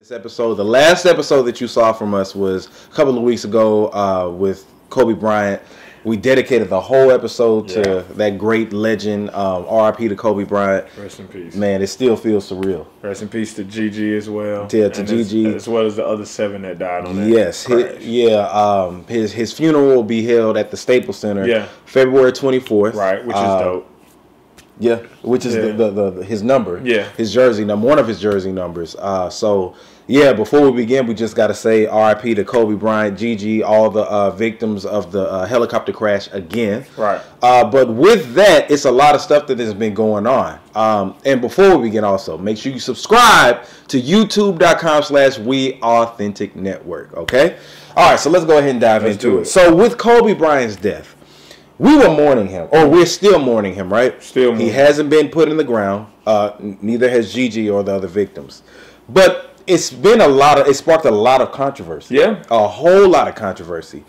This episode, the last episode that you saw from us was a couple of weeks ago with Kobe Bryant. We dedicated the whole episode to that great legend. R.I.P. to Kobe Bryant. Rest in peace. Man, it still feels surreal. Rest in peace to Gigi as well. Yeah, to Gigi. As well as the other 7 that died on that Yes. His funeral will be held at the Staples Center February 24th. Right, which is dope. Yeah, which is his number. Yeah. His jersey number, one of his jersey numbers. Before we begin, we just got to say R.I.P. to Kobe Bryant, Gigi, all the victims of the helicopter crash again. Right. But with that, it's a lot of stuff that has been going on. And before we begin also, make sure you subscribe to youtube.com/WeAuthenticNetwork, okay? All right, so let's go ahead and dive into it. So with Kobe Bryant's death, we were mourning him, or we're still mourning him, right? Still mourning. He hasn't been put in the ground. Neither has Gigi or the other victims. But it's sparked a lot of controversy. Yeah. A whole lot of controversy.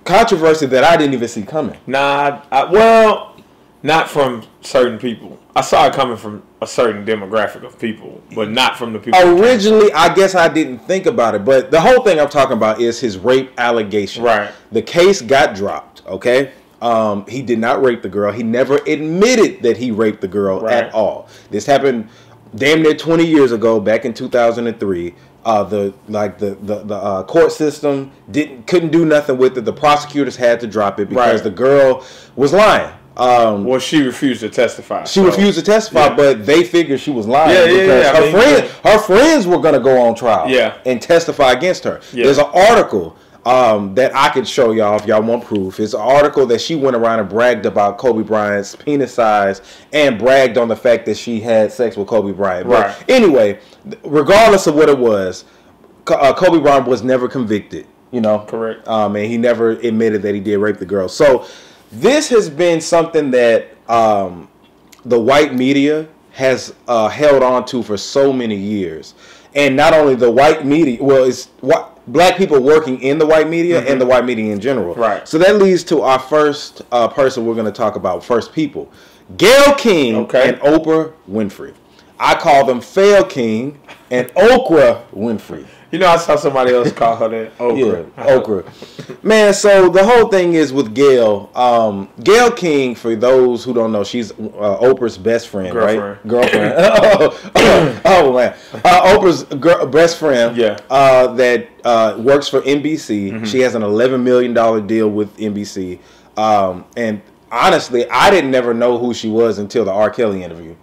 Controversy that I didn't even see coming. Not from certain people. I saw it coming from a certain demographic of people, but not from the people. Originally, I guess I didn't think about it, but the whole thing I'm talking about is his rape allegation. Right. The case got dropped, okay? He did not rape the girl. He never admitted that he raped the girl at all. This happened damn near 20 years ago, back in 2003. The court system couldn't do nothing with it. The prosecutors had to drop it because the girl was lying. Well, she refused to testify. She refused to testify, but they figured she was lying because her friends were going to go on trial and testify against her. Yeah. There's an article that I could show y'all if y'all want proof. It's an article that she went around and bragged about Kobe Bryant's penis size and bragged on the fact that she had sex with Kobe Bryant. Right. But anyway, regardless of what it was, Kobe Bryant was never convicted. You know, correct. And he never admitted that he did rape the girl. So this has been something that the white media has held on to for so many years. And not only the white media, well, it's black people working in the white media and the white media in general. Right. So that leads to our first person we're going to talk about, first people. Gayle King and Oprah Winfrey. I call them Fail King and Oprah Winfrey. You know, I saw somebody else call her that. Oprah. Yeah, Oprah. Man, so the whole thing is with Gayle. Gayle King, for those who don't know, she's Oprah's best friend, right? Girlfriend. Oh, man. Oprah's best friend that works for NBC. She has an $11 million deal with NBC. And honestly, I didn't never know who she was until the R. Kelly interview.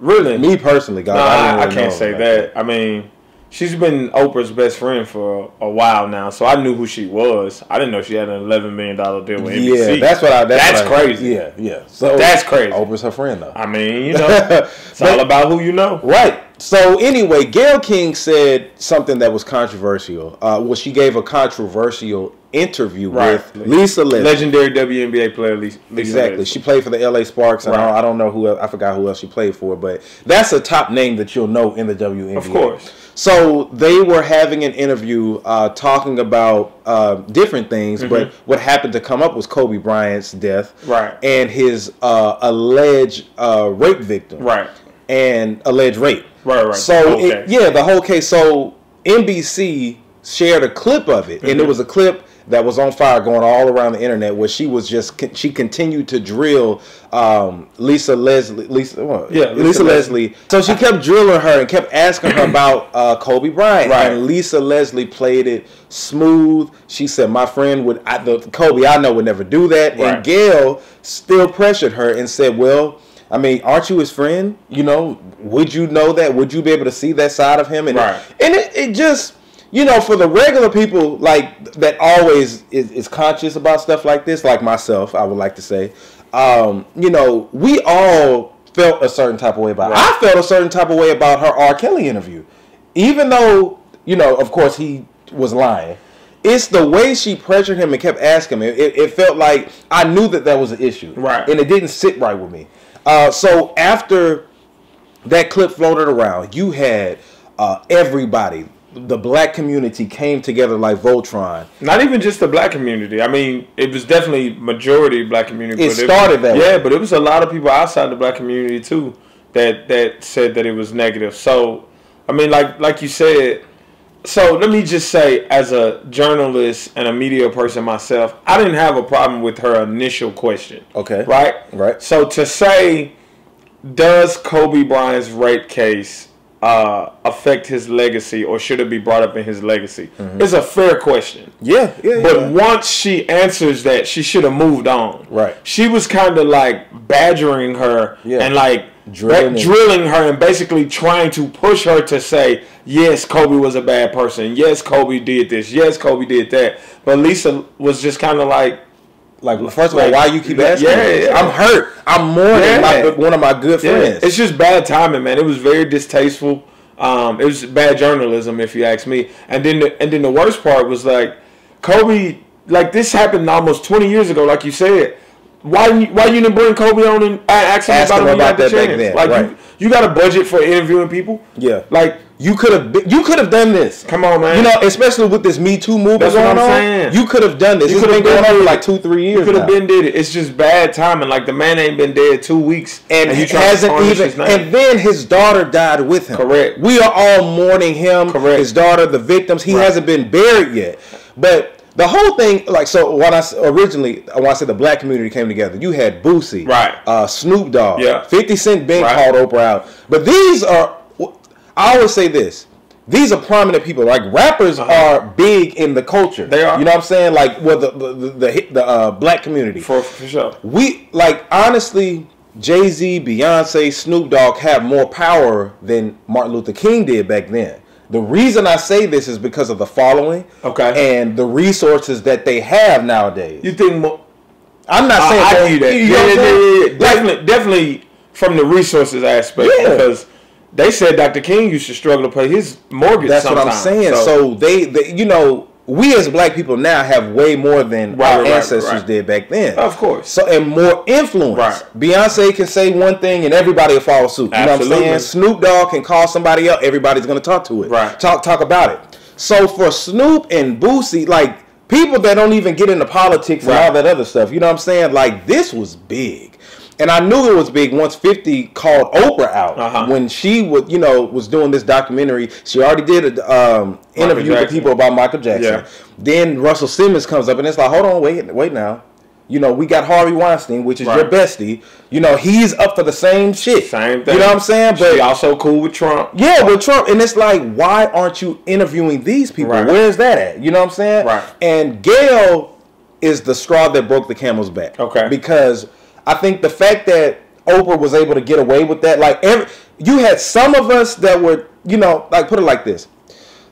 Really? Me personally, guys. No, I can't say that. I mean, she's been Oprah's best friend for a while now, so I knew who she was. I didn't know she had an $11 million deal with NBC. Yeah, that's crazy. Yeah. So that's crazy. Oprah's her friend, though. I mean, you know, it's all about who you know. Right. So anyway, Gayle King said something that was controversial. She gave a controversial interview with Lisa Leslie, legendary WNBA player. Lisa exactly. Leslie. She played for the LA Sparks, and I don't know who else, I forgot who else she played for, but that's a top name that you'll know in the WNBA. Of course. So they were having an interview talking about different things, but what happened to come up was Kobe Bryant's death, and his alleged rape victim, and alleged rape. Right. So the whole case. So NBC shared a clip of it, and it was a clip that was on fire going all around the internet where she continued to drill Lisa Leslie. So she kept drilling her and kept asking her about Kobe Bryant. And Lisa Leslie played it smooth. She said, my friend Kobe I know would never do that. And Gayle still pressured her and said, well, I mean, aren't you his friend? You know, would you know that? Would you be able to see that side of him? And it just, you know, for the regular people like that always is conscious about stuff like this, like myself, I would like to say, you know, we all felt a certain type of way about it. I felt a certain type of way about her R. Kelly interview. Even though, you know, of course he was lying. It's the way she pressured him and kept asking him. It felt like I knew that was an issue. Right. And it didn't sit right with me. So after that clip floated around, you had everybody, the black community came together like Voltron. Not even just the black community. I mean, it was definitely majority black community. It started that way. Yeah, but it was a lot of people outside the black community too that said that it was negative. So, I mean, like you said, So let me just say, as a journalist and a media person myself, I didn't have a problem with her initial question. Okay. Right. So to say, does Kobe Bryant's rape case affect his legacy, or should it be brought up in his legacy? It's a fair question. Yeah. But once she answers that, she should have moved on. Right. She was kind of like badgering her and like drilling her and basically trying to push her to say, yes, Kobe was a bad person. Yes, Kobe did this. Yes, Kobe did that. But Lisa was just kind of like, first of all, why you keep asking? Yeah. I'm hurt. I'm mourning one of my good friends. It's just bad timing, man. It was very distasteful. It was bad journalism, if you ask me. And then the worst part was like, Kobe, like this happened almost 20 years ago, like you said. Why you didn't bring Kobe on and ask him about that back then? Like you got a budget for interviewing people. Yeah, like you could have done this. Come on, man. You know, especially with this Me Too movement going on. You could have done this. It's been going on for like 2-3 years. You could have been did it. It's just bad timing. Like the man ain't been dead 2 weeks, and he hasn't even. And then his daughter died with him. Correct. We are all mourning him. Correct. His daughter, the victims. He hasn't been buried yet, but. The whole thing, like, so when I said the black community came together, you had Boosie, Snoop Dogg, 50 Cent Ben called Oprah out. But these are, I always say this, these are prominent people. Like, rappers are big in the culture. They are. You know what I'm saying? Like, well, the black community. For sure. We, like, honestly, Jay-Z, Beyonce, Snoop Dogg have more power than Martin Luther King did back then. The reason I say this is because of the following, and the resources that they have nowadays. You think more? I'm not saying I view that. Yeah. Definitely from the resources aspect, because they said Dr. King used to struggle to pay his mortgage. That's what I'm saying. So they, you know, we as black people now have way more than our ancestors did back then. Of course. So, and more influence. Right. Beyonce can say one thing and everybody will follow suit. You know what I'm saying? Snoop Dogg can call somebody else. Everybody's going to talk to it. Right. Talk about it. So for Snoop and Boosie, like people that don't even get into politics and all that other stuff, you know what I'm saying? Like this was big. And I knew it was big once 50 called Oprah out when she was doing this documentary. She already did an interview with people about Michael Jackson. Yeah. Then Russell Simmons comes up and it's like, hold on, wait now. You know, we got Harvey Weinstein, which is your bestie. You know, he's up for the same shit. Same thing. You know what I'm saying? But she also cool with Trump. Yeah, with Trump. And it's like, why aren't you interviewing these people? Right. Where's that at? You know what I'm saying? Right. And Gayle is the straw that broke the camel's back. Okay. Because I think the fact that Oprah was able to get away with that, like you had some of us that were, you know, like put it like this.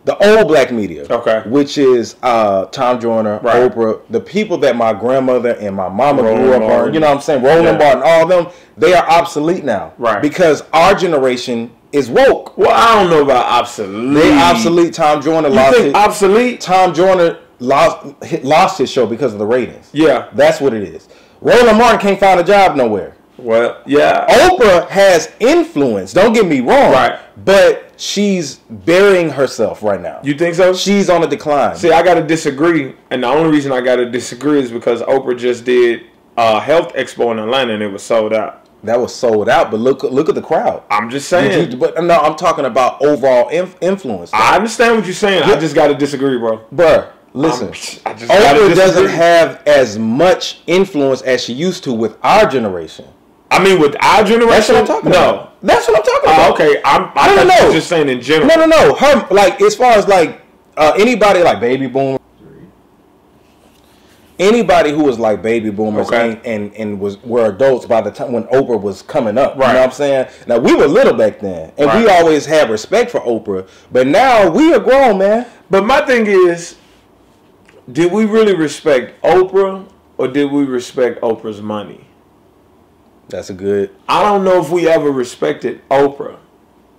The old black media, which is Tom Joyner, Oprah, the people that my grandmother and my mama grew up on, you know what I'm saying, Roland Barton, all of them, they are obsolete now. Right. Because our generation is woke. Well, I don't know about obsolete. They obsolete. Tom Joyner lost it. Obsolete? Tom Joyner lost his show because of the ratings. Yeah. That's what it is. Roland Martin can't find a job nowhere. Well, yeah. Oprah has influence. Don't get me wrong. Right. But she's burying herself right now. You think so? She's on a decline. See, I got to disagree. And the only reason I got to disagree is because Oprah just did a health expo in Atlanta and it was sold out. That was sold out, but look at the crowd. I'm just saying. But no, I'm talking about overall influence. I understand what you're saying. I just got to disagree, bro. Bruh. Listen, Oprah doesn't have as much influence as she used to with our generation. I mean, with our generation? That's what I'm talking about. That's what I'm talking about. Okay. I was just saying in general. No. Her, like, as far as, like, anybody like baby boomers, anybody who was like baby boomers and were adults by the time when Oprah was coming up. Right. You know what I'm saying? Now, we were little back then, and we always had respect for Oprah, but now we are grown, man. But my thing is, did we really respect Oprah, or did we respect Oprah's money? That's a good... I don't know if we ever respected Oprah.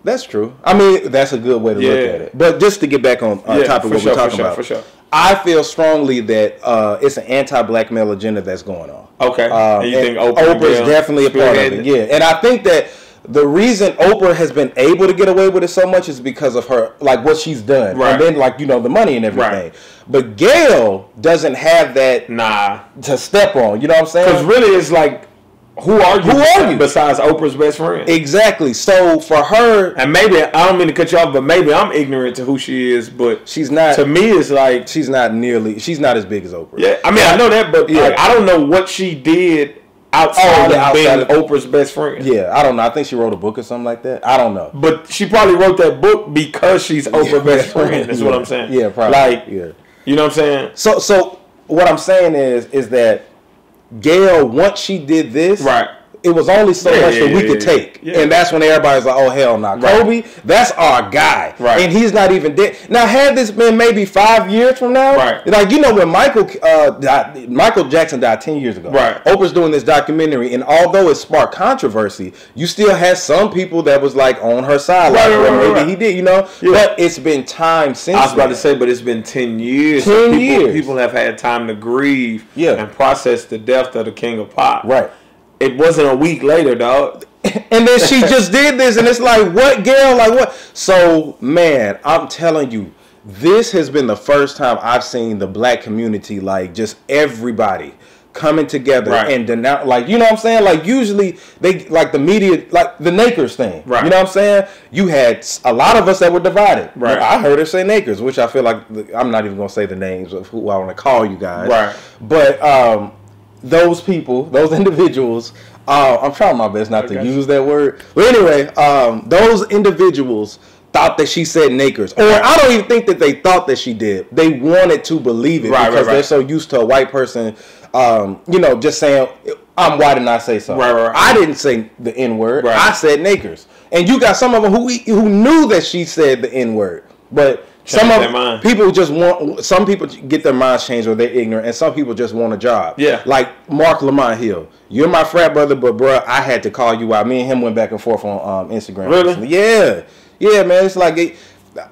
That's true. I mean, that's a good way to look at it. But just to get back on topic of what we're talking about. For sure. I feel strongly that it's an anti-black male agenda that's going on. Okay. And you think Oprah's definitely a part of it. Yeah. And I think that the reason Oprah has been able to get away with it so much is because of her, like, what she's done. Right. And then, like, you know, the money and everything. Right. But Gayle doesn't have that to step on. You know what I'm saying? Because really it's like, Who are you besides Oprah's best friend? Exactly. So for her, and maybe I don't mean to cut you off, but maybe I'm ignorant to who she is. But she's not. To me, it's like she's not as big as Oprah. Yeah, I mean I know that, but like, I don't know what she did outside of being Oprah's best friend. Yeah, I don't know. I think she wrote a book or something like that. I don't know. But she probably wrote that book because she's Oprah's best friend. That's what I'm saying. Yeah, probably. Like, you know what I'm saying? So what I'm saying is that Gayle, once she did this, right, it was only so much that we could take. Yeah. And that's when everybody's like, oh, hell no. Nah. Right. Kobe, that's our guy. Right. And he's not even dead. Now, had this been maybe 5 years from now, right, like, you know, when Michael Jackson died 10 years ago, right, Oprah's doing this documentary, and although it sparked controversy, you still had some people that was like on her side. Right, like, right, maybe he did, you know? Yeah. But it's been time since I was about to say, but it's been 10 years. 10 years. People have had time to grieve and process the death of the King of Pop. Right. It wasn't a week later, dog. And then she just did this, and it's like, what, Gayle? Like, what? So, man, I'm telling you, this has been the first time I've seen the black community, like, just everybody coming together and denounce, like, you know what I'm saying? Like, usually, they, like, the media, like, the Nakers thing. Right. You know what I'm saying? You had a lot of us that were divided. Right. I heard her say Nakers, which I feel like, I'm not even going to say the names of who I want to call you guys. Right. But, those people, those individuals, I'm trying my best not to use that word. But anyway, those individuals thought that she said Nakers. Or I don't even think that they thought that she did. They wanted to believe it because they're so used to a white person, you know, just saying, I'm white and I say so. I didn't say the N-word. I said Nakers. And you got some of them who knew that she said the N-word. But some of people just want, some people get their minds changed or they're ignorant, and some people just want a job. Yeah. Like Mark Lamont Hill. You're my frat brother, but bruh, I had to call you out. Me and him went back and forth on Instagram. Really? Recently. Yeah. Yeah, man. It's like,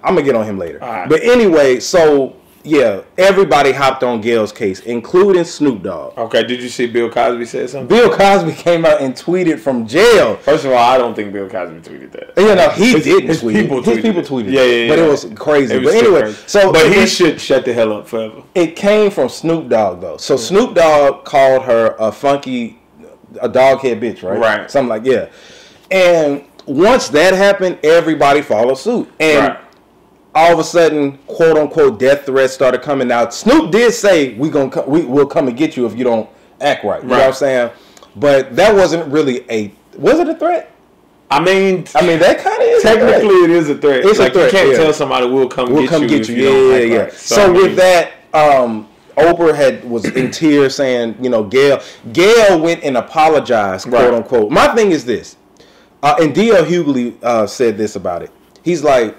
I'm going to get on him later. Right. But anyway, so, yeah, everybody hopped on Gayle's case, including Snoop Dogg. Okay, did you see Bill Cosby said something? Bill Cosby came out and tweeted from jail. First of all, I don't think Bill Cosby tweeted that. You know, he didn't tweet it. His people tweeted it. But it was crazy. But anyway, but he should shut the hell up forever. It came from Snoop Dogg, though. So Snoop Dogg called her a doghead bitch, right? Right. Something like, yeah. And once that happened, everybody followed suit. And all of a sudden, quote unquote, death threats started coming out. Snoop did say we'll come and get you if you don't act right. You know what I'm saying? But that wasn't really was it a threat? I mean that kind of is. Technically, it is a threat. It's like a threat. You can't tell somebody we'll come get you. Yeah. Right. So with that, Oprah was in tears saying, you know, Gayle went and apologized, quote unquote. My thing is this, and D.L. Hughley said this about it. He's like,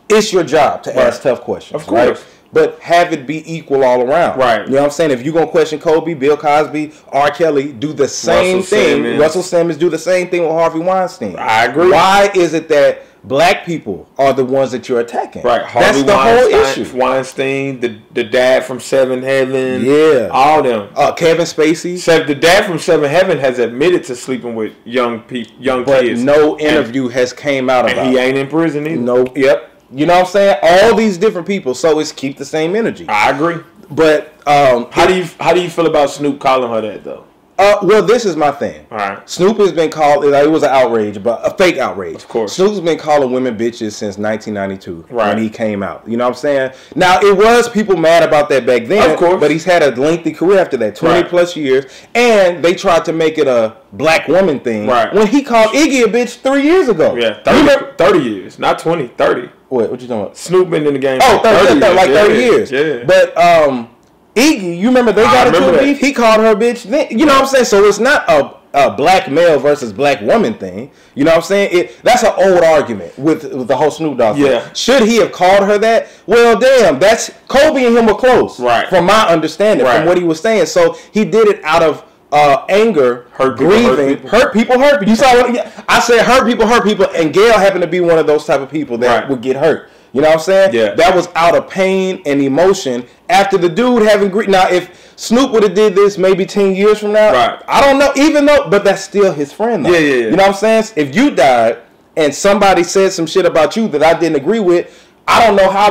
it's your job to ask tough questions, of course. Right? But have it be equal all around. Right. You know what I'm saying? If you're going to question Kobe, Bill Cosby, R. Kelly, do the same thing. Russell Simmons, do the same thing with Harvey Weinstein. I agree. Why is it that black people are the ones that you're attacking? Right. That's the whole issue. Weinstein, the dad from Seven Heaven. Yeah. All them. Kevin Spacey. The dad from Seven Heaven has admitted to sleeping with young kids. But no interview has came out about it. And he ain't in prison either. No. Yep. You know what I'm saying? All these different people, so it's keep the same energy. I agree. But how do you feel about Snoop calling her that though? Well, this is my thing. All right. Snoop has been called, it was an outrage, but a fake outrage. Of course. Snoop's been calling women bitches since 1992 when he came out. You know what I'm saying? Now, it was people mad about that back then. Of course. But he's had a lengthy career after that, 20 plus years. And they tried to make it a black woman thing. Right. When he called Iggy a bitch 3 years ago. Yeah, 30 years, not 20, 30. What you talking about? Snoop been in the game 30 years. Yeah. But Iggy, you remember they got into a beef? He called her bitch then. You know what I'm saying? So it's not a black male versus black woman thing. You know what I'm saying? That's an old argument with the whole Snoop Dogg thing. Yeah. Should he have called her that? Well, damn, that's Kobe and him were close. Right. From my understanding, from what he was saying. So he did it out of anger, grieving, hurt people. You saw what I said? Hurt people, and Gayle happened to be one of those type of people that would get hurt. You know what I'm saying? Yeah. That was out of pain and emotion after the dude having grief. Now, if Snoop would have did this maybe 10 years from now, I don't know. But that's still his friend, though. Yeah. You know what I'm saying? If you died and somebody said some shit about you that I didn't agree with, I don't know how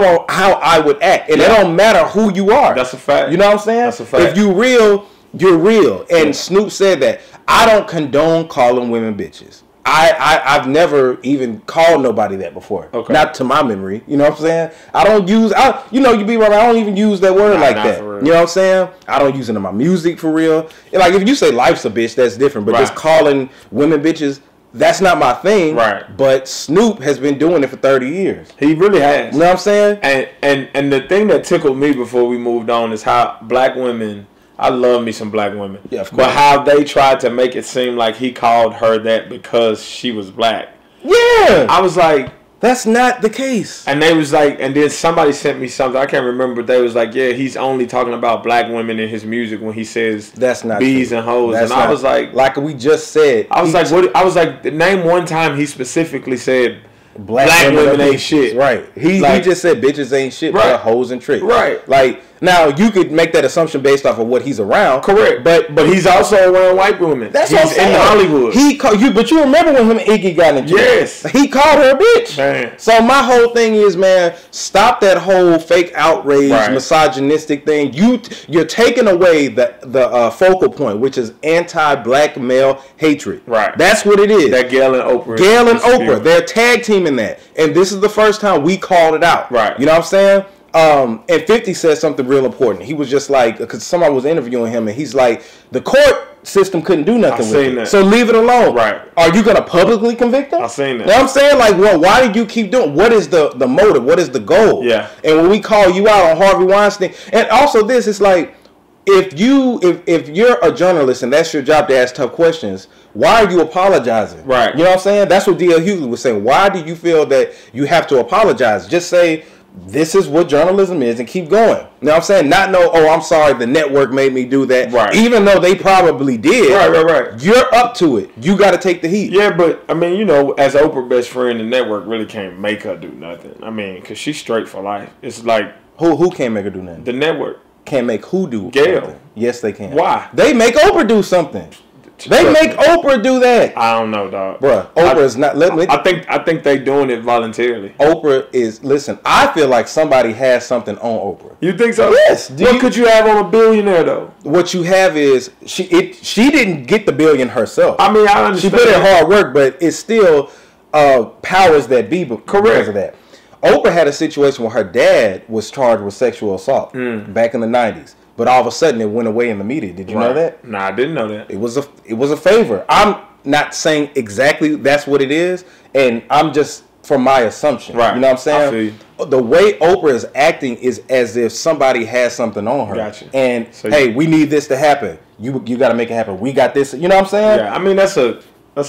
I would act, and it don't matter who you are. That's a fact. You know what I'm saying? That's a fact. If you real, You're real. And Snoop said that. I don't condone calling women bitches. I've never even called nobody that before. Okay. Not to my memory. You know what I'm saying? I don't use, you be right. I don't even use that word like that. You know what I'm saying? I don't use it in my music for real. And like if you say life's a bitch, that's different. But just calling women bitches, that's not my thing. Right. But Snoop has been doing it for 30 years. He really has. You know what I'm saying? And the thing that tickled me before we moved on is how black women, I love me some black women. Yeah, of course. But how they tried to make it seem like he called her that because she was black. Yeah. I was like, that's not the case. And they was like, and then somebody sent me something, I can't remember, but they was like, yeah, he's only talking about black women in his music when he says that's not bees true. And hoes. That's and I was like we just said. I was like, what? I was like, name one time he specifically said black women ain't shit. Right. He just said bitches ain't shit, but hoes and tricks. Right. Like, now you could make that assumption based off of what he's around. Correct. But he's also around white women. That's what I'm saying. In Hollywood. But you remember when him and Iggy got into it? He called her a bitch. Man. So my whole thing is, man, stop that whole fake outrage, misogynistic thing. You're taking away the focal point, which is anti-black male hatred. Right. That's what it is. That Gayle and Oprah. Gayle and Oprah. They're tag teaming that. And this is the first time we called it out. Right. You know what I'm saying? And 50 said something real important. He was just like, because somebody was interviewing him, and he's like, the court system couldn't do nothing with it. That. So leave it alone. Right. Are you going to publicly convict him? I've seen that. You know what I'm saying? Like, well, why did you keep doing? What is the motive? What is the goal? Yeah. And when we call you out on Harvey Weinstein, and also this, it's like, if you're a journalist and that's your job to ask tough questions, why are you apologizing? Right. You know what I'm saying? That's what D.L. Hughley was saying. Why do you feel that you have to apologize? Just say, this is what journalism is, and keep going. You know what I'm saying? Not know, oh, I'm sorry, the network made me do that. Right. Even though they probably did. Right. You're up to it. You got to take the heat. Yeah, but, I mean, as Oprah's best friend, the network really can't make her do nothing. I mean, because she's straight for life. It's like... Who can't make her do nothing? The network. Can't make who do Gayle. Something? Yes, they can. Why? They make Oprah do something. They make Oprah do that. I don't know, dog. Bruh, Oprah is not. I think they doing it voluntarily. Oprah is. Listen, I feel like somebody has something on Oprah. You think so? Yes. What could you have on a billionaire though? What you have is she didn't get the billion herself. I mean, I understand. She put in hard work, but it's still powers that be because of that. Oprah had a situation where her dad was charged with sexual assault back in the 90s. But all of a sudden, it went away in the media. Did you know that? Nah, I didn't know that. It was a favor. I'm not saying exactly that's what it is, and I'm just from my assumption. Right. You know what I'm saying? I feel you. The way Oprah is acting is as if somebody has something on her. Gotcha. And so hey, we need this to happen. You got to make it happen. We got this. You know what I'm saying? Yeah. I mean, that's a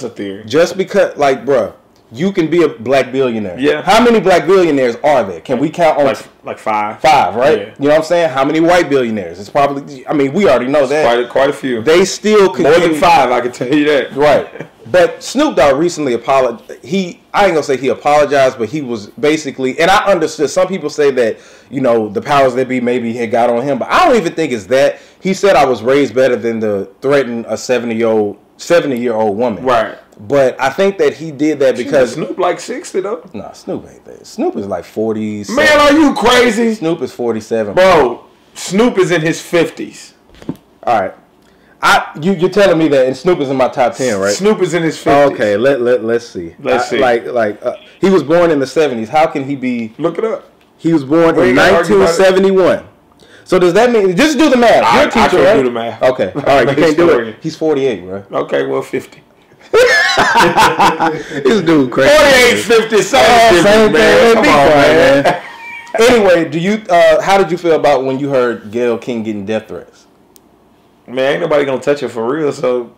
theory. Just because, like, bruh, you can be a black billionaire. Yeah. How many black billionaires are there? Can we count on like 5? 5, right? Yeah. You know what I'm saying? How many white billionaires? It's probably. I mean, we already know that. Quite a few. They still more than 5. I can tell you that. Right. But Snoop Dogg recently apologized. I ain't gonna say he apologized, but he was basically. And I understood. Some people say that the powers that be maybe had got on him, but I don't even think it's that. He said I was raised better than to threaten a 70-year-old woman. Right. But I think that he did that because Snoop like 60 though. Nah, Snoop ain't that. Snoop is like 40. Man, are you crazy? Snoop is 47. Bro, Snoop is in his 50s. All right. You're telling me that, and Snoop is in my top 10, right? Snoop is in his 50s. Okay, let's see. Let's see. He was born in the 70s. How can he be? Look it up. He was born in 1971. So does that mean just do the math? You're a teacher, right? Do the math. Okay. All right, you can't do it. He's 48, bro. Okay, well 50. This dude crazy. 48, 50, same thing, man. Come on, man. Anyway, how did you feel about when you heard Gayle King getting death threats? Man, ain't nobody gonna touch her for real. So,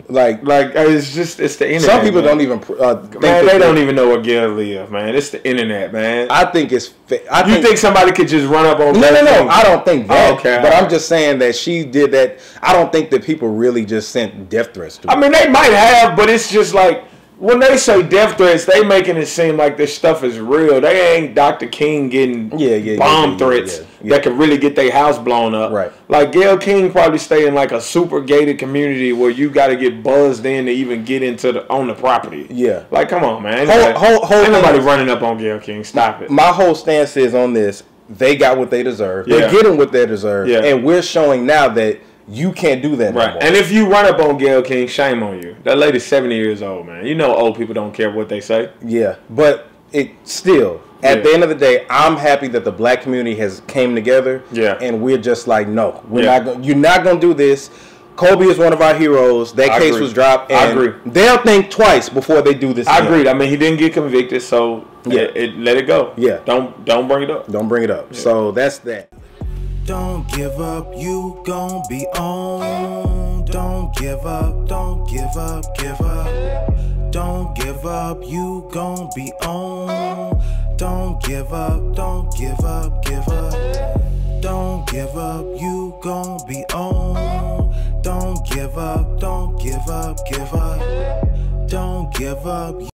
like it's the internet. Some people don't even. They don't even know where Gayle live, man. It's the internet, man. I think it's. You think somebody could just run up on? No. I don't think that. Okay, but I'm just saying that she did that. I don't think that people really just sent death threats to her. I mean, they might have, but it's just like. When they say death threats, they making it seem like this stuff is real. They ain't Dr. King getting bomb threats that could really get their house blown up. Right. Like Gayle King probably stay in like a super gated community where you got to get buzzed in to even get on the property. Yeah. Like, come on, man. Ain't nobody running up on Gayle King. Stop it. My whole stance is on this. They got what they deserve. They're getting what they deserve. Yeah. And we're showing now that You can't do that right. no more. And if you run up on Gayle King, shame on you. That lady's 70 years old, man. You know old people don't care what they say. Yeah, but it still, at the end of the day, I'm happy that the black community has came together. Yeah. And we're just like, no, we're not. You're not gonna do this. Kobe is one of our heroes. That case was dropped. And I agree. They'll think twice before they do this. I agree. I mean, he didn't get convicted, so let it go. Yeah. Don't bring it up. Don't bring it up. Yeah. So that's that. Don't give up, you gon' be on. Don't give up, don't give up, give up. Don't give up, you gon' be on. Don't give up, don't give up, give up. Don't give up, you gon' be on. Don't give up, don't give up, give up. Don't give up.